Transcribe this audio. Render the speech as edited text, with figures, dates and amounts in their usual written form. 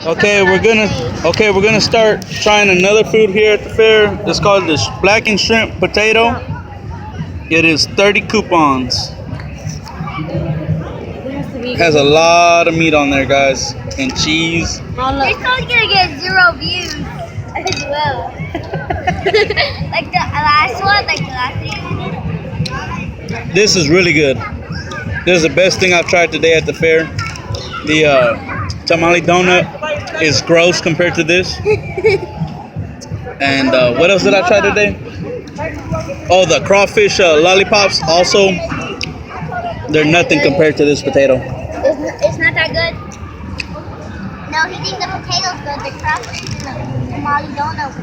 We're gonna start trying another food here at the fair. It's called the blackened shrimp potato. It is 30 coupons. Has a lot of meat on there, guys, and cheese. It's probably gonna get 0 views as well. Like the last one, This is really good. This is the best thing I've tried today at the fair. The tamale donut is gross compared to this. And what else did I try today? Oh, the crawfish lollipops. Also, they're nothing compared to this potato. It's not that good. No, he thinks the potato's good. The crawfish and the tamale donut.